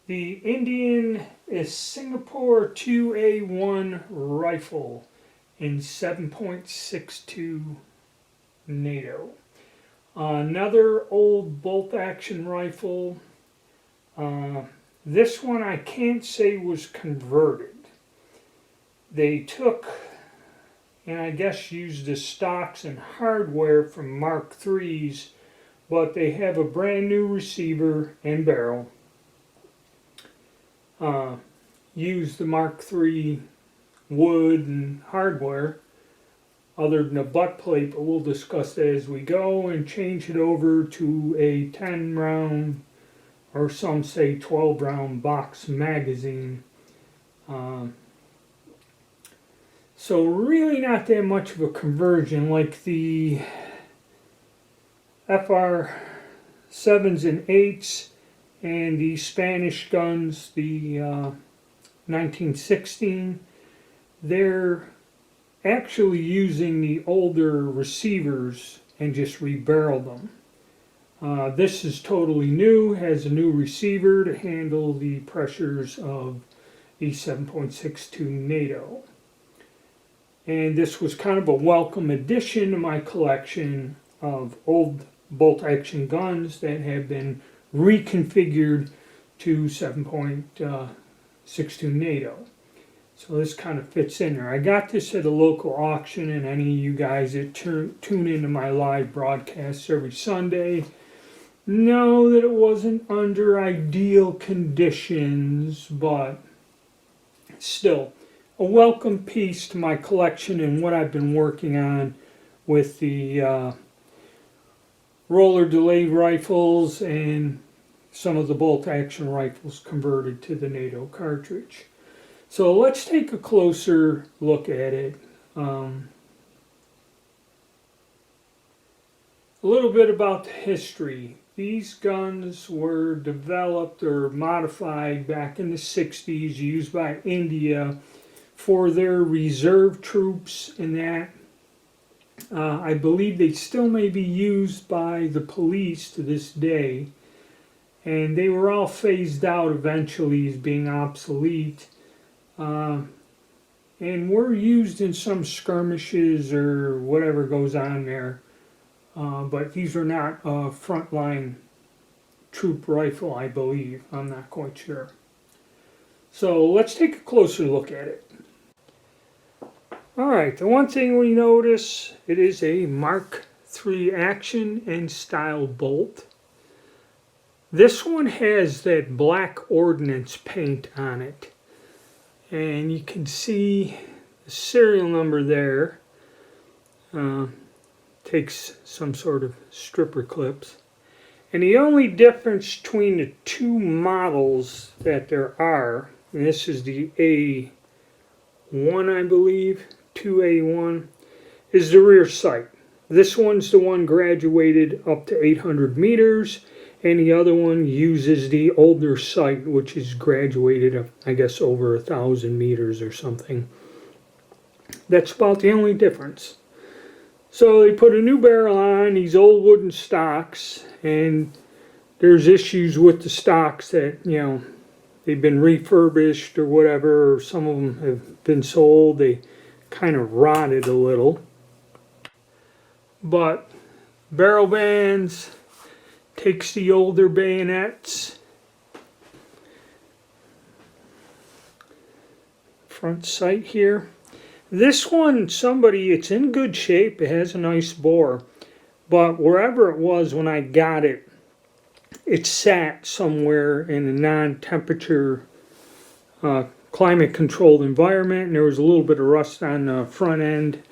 The Indian Ishapore 2A1 rifle in 7.62 NATO. Another old bolt-action rifle. This one I can't say was converted. They took, and I guess used the stocks and hardware from Mark III's, but they have a brand new receiver and barrel. Use the Mark III wood and hardware other than a butt plate, but we'll discuss that as we go, and change it over to a 10 round or some say 12 round box magazine. So really not that much of a conversion like the FR7s and 8s and the Spanish guns, the 1916. They're actually using the older receivers and just rebarreled them. This is totally new, has a new receiver to handle the pressures of the 7.62 NATO. And this was kind of a welcome addition to my collection of old bolt-action guns that have been reconfigured to 7.62 NATO. So this kind of fits in there. I got this at a local auction, and any of you guys that tune into my live broadcasts every Sunday know that it wasn't under ideal conditions, but still a welcome piece to my collection and what I've been working on with the roller delayed rifles and some of the bolt-action rifles converted to the NATO cartridge. So let's take a closer look at it. A little bit about the history. These guns were developed or modified back in the 60s, used by India for their reserve troops, and that I believe they still may be used by the police to this day. And they were all phased out eventually as being obsolete. And were used in some skirmishes or whatever goes on there. But these are not a frontline troop rifle, I believe. I'm not quite sure. So let's take a closer look at it. Alright, the one thing we notice, it is a Mark III action and style bolt. This one has that black ordnance paint on it. And you can see the serial number there. Takes some sort of stripper clips. And the only difference between the two models that there are, and this is the A1 I believe, 2A1, is the rear sight. This one's the one graduated up to 800 meters, and the other one uses the older sight, which is graduated, I guess, over 1,000 meters or something. That's about the only difference. So they put a new barrel on these old wooden stocks, and there's issues with the stocks that, you know, they've been refurbished or whatever, or some of them have been sold. They kind of rotted a little. But barrel bands, takes the older bayonets, front sight here. This one, it's in good shape, it has a nice bore, but wherever it was when I got it, it sat somewhere in a non-temperature climate controlled environment, and there was a little bit of rust on the front end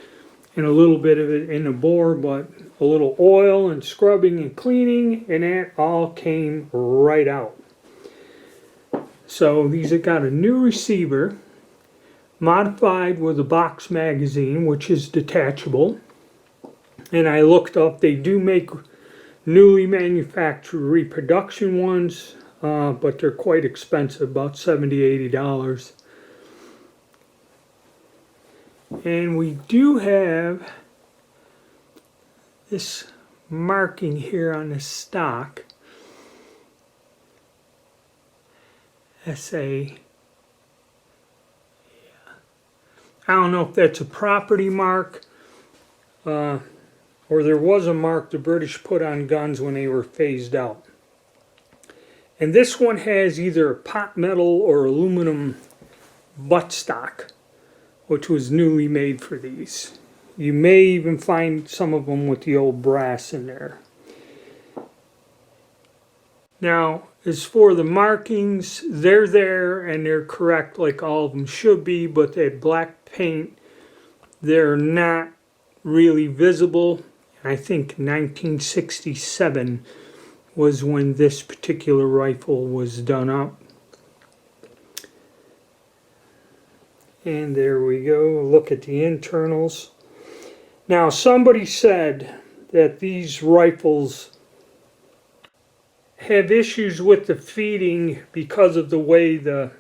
and a little bit of it in the bore, but a little oil and scrubbing and cleaning, and that all came right out. So these have got a new receiver, modified with a box magazine, which is detachable. And I looked up, they do make newly manufactured reproduction ones, but they're quite expensive, about $70, $80. And we do have this marking here on the stock. SA. I don't know if that's a property mark, or there was a mark the British put on guns when they were phased out. And this one has either pot metal or aluminum buttstock, which was newly made for these. You may even find some of them with the old brass in there. Now, as for the markings, they're there and they're correct like all of them should be, but that black paint, they're not really visible. I think 1967 was when this particular rifle was done up. And there we go, look at the internals. Now, somebody said that these rifles have issues with the feeding because of the way the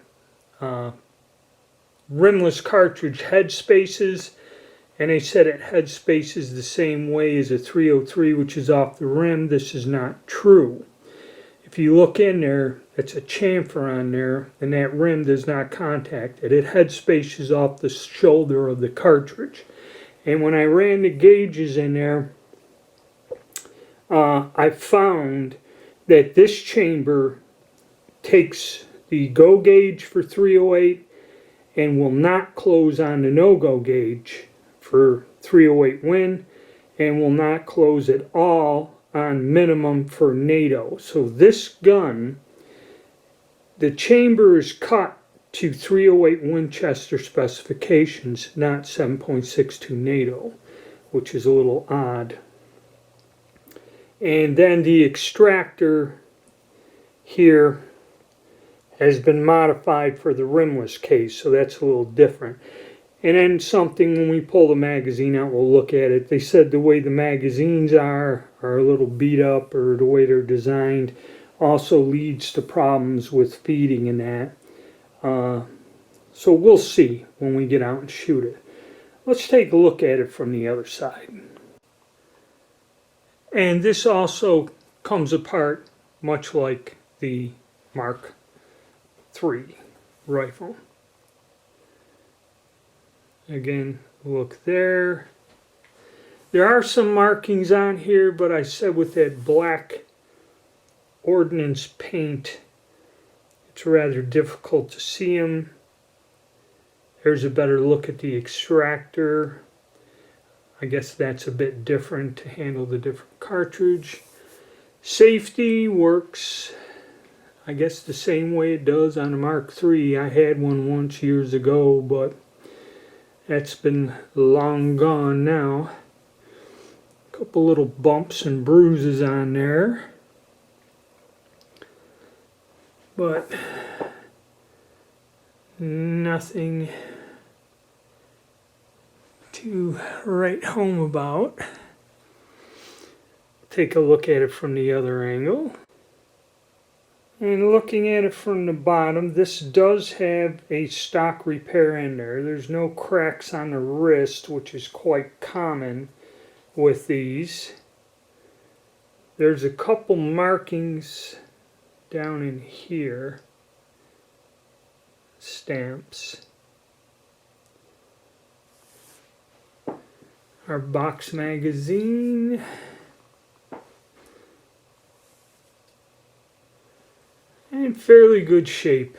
rimless cartridge head spaces, and they said it head spaces the same way as a 303, which is off the rim. This is not true. If you look in there, it's a chamfer on there, and that rim does not contact it. It head spaces off the shoulder of the cartridge. And when I ran the gauges in there, I found that this chamber takes the go gauge for 308 and will not close on the no-go gauge for 308 Win, and will not close at all on minimum for NATO. So this gun, the chamber is cut to 308 Winchester specifications, not 7.62 NATO, which is a little odd. And then the extractor here has been modified for the rimless case, so that's a little different. And then something, when we pull the magazine out, we'll look at it. They said the way the magazines are a little beat up, or the way they're designed, also leads to problems with feeding and that. So we'll see when we get out and shoot it. Let's take a look at it from the other side. And this also comes apart much like the Mark III rifle. Again, look there. There are some markings on here, but I said with that black ordnance paint, it's rather difficult to see them. Here's a better look at the extractor. I guess that's a bit different to handle the different cartridge. Safety works, I guess, the same way it does on a Mark III. I had one once years ago, but that's been long gone now. A couple little bumps and bruises on there, but nothing to write home about. Take a look at it from the other angle. And looking at it from the bottom, this does have a stock repair in there. There's no cracks on the wrist, which is quite common with these. There's a couple markings down in here. Stamps. Our box magazine. In fairly good shape.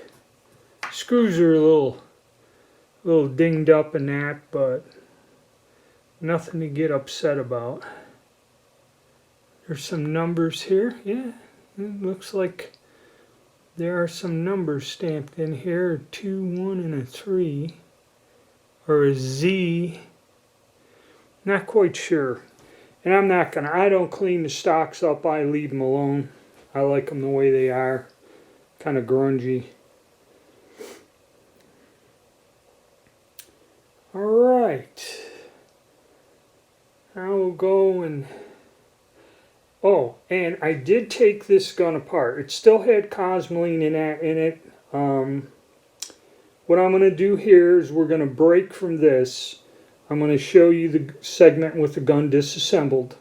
Screws are a little dinged up in that, but nothing to get upset about. There's some numbers here. Yeah, it looks like there are some numbers stamped in here. A 2, 1, and a 3. Or a Z. Not quite sure. And I don't clean the stocks up. I leave them alone. I like them the way they are. Kind of grungy. Alright. Now we'll go and... Oh, and I did take this gun apart. It still had cosmoline in it. What I'm going to do here is we're going to break from this. I'm going to show you the segment with the gun disassembled.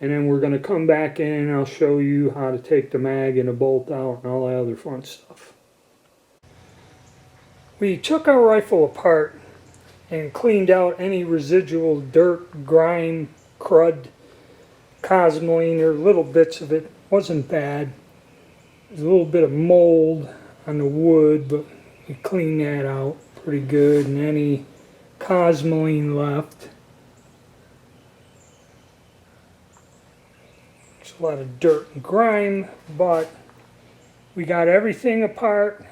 And then we're going to come back in and I'll show you how to take the mag and the bolt out and all that other fun stuff. We took our rifle apart and cleaned out any residual dirt, grime, crud, cosmoline, or little bits of it. Wasn't bad. There's a little bit of mold on the wood, but we cleaned that out pretty good, and any cosmoline left. There's a lot of dirt and grime, but we got everything apart,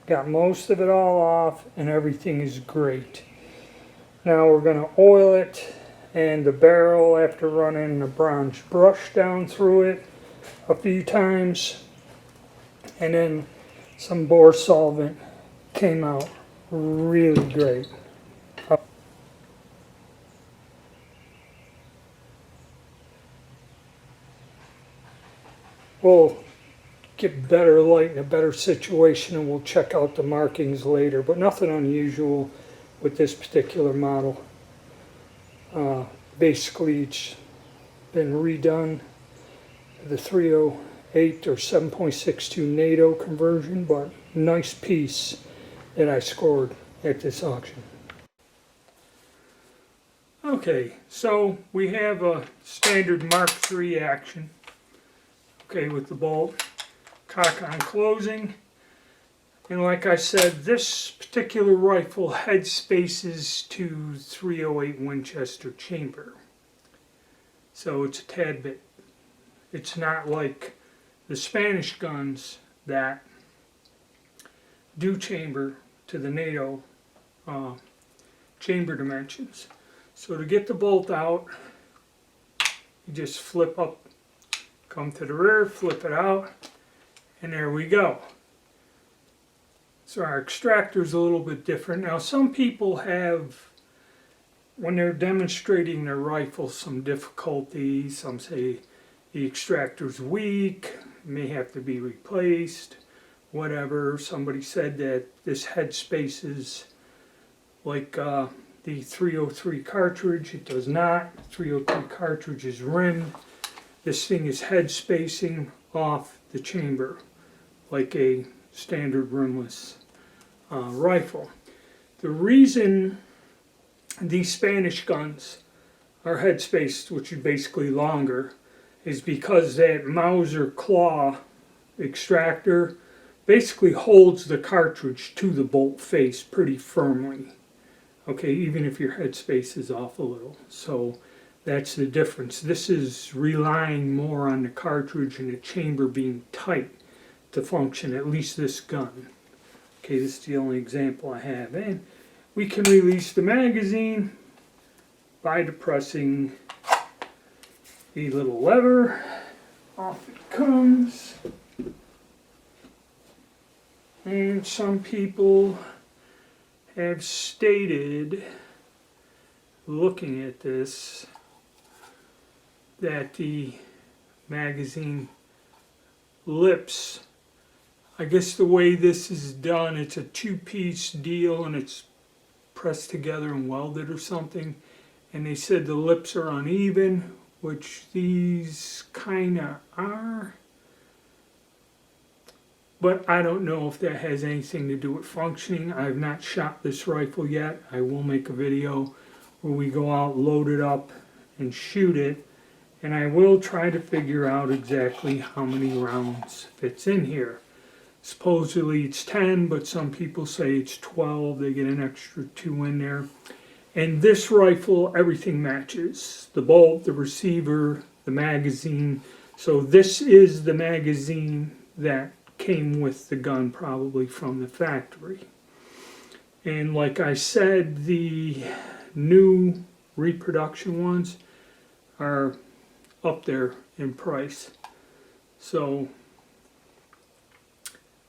got most of it all off, and everything is great. Now we're going to oil it, and the barrel, after running a bronze brush down through it a few times, and then some bore solvent, came out really great. We'll get better light and a better situation, and we'll check out the markings later, but nothing unusual with this particular model. Basically it's been redone, the 308 or 7.62 NATO conversion, but nice piece that I scored at this auction. Okay, so we have a standard Mark III action, okay, with the bolt, cock on closing, and like I said, this particular rifle head spaces to 308 Winchester chamber, so it's a tad bit. It's not like the Spanish guns that do chamber to the NATO chamber dimensions. So to get the bolt out, you just flip up, come to the rear, flip it out, and there we go. So our extractor is a little bit different. Now some people have, when they're demonstrating their rifle, some difficulty. Some say the extractor's weak, may have to be replaced, whatever. Somebody said that this head space is like the 303 cartridge. It does not. The 303 cartridge is rimmed. This thing is head spacing off the chamber like a standard rimless rifle. The reason these Spanish guns are head spaced, which is basically longer, is because that Mauser claw extractor basically holds the cartridge to the bolt face pretty firmly. Okay, even if your head space is off a little. So that's the difference. This is relying more on the cartridge and the chamber being tight to function, at least this gun. Okay, this is the only example I have. And we can release the magazine by depressing the little lever. Off it comes. And some people have stated, looking at this, that the magazine lips, I guess the way this is done, it's a two-piece deal and it's pressed together and welded or something, and they said the lips are uneven, which these kinda are, but I don't know if that has anything to do with functioning. I have not shot this rifle yet. I will make a video where we go out, load it up, and shoot it, and I will try to figure out exactly how many rounds fits in here. Supposedly it's 10, but some people say it's 12. They get an extra 2 in there. And this rifle, everything matches. The bolt, the receiver, the magazine. So this is the magazine that came with the gun, probably from the factory. And like I said, the new reproduction ones are up there in price. So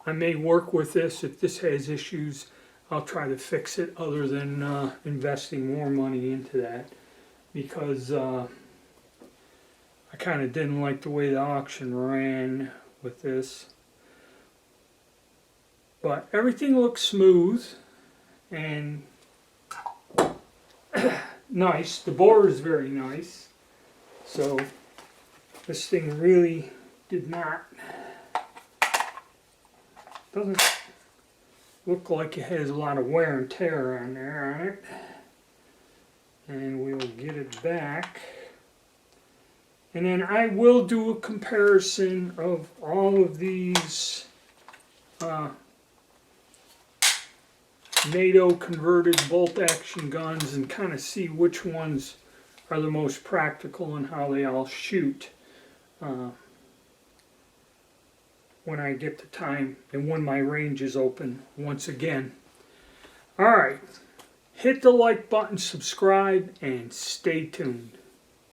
I may work with this. If this has issues, I'll try to fix it, other than investing more money into that, because I kind of didn't like the way the auction ran with this. But everything looks smooth and nice. The bore is very nice. So this thing really doesn't look like it has a lot of wear and tear on it. And we'll get it back. And then I will do a comparison of all of these NATO converted bolt action guns and kind of see which ones are the most practical and how they all shoot when I get the time and when my range is open once again. Alright, hit the like button, subscribe, and stay tuned.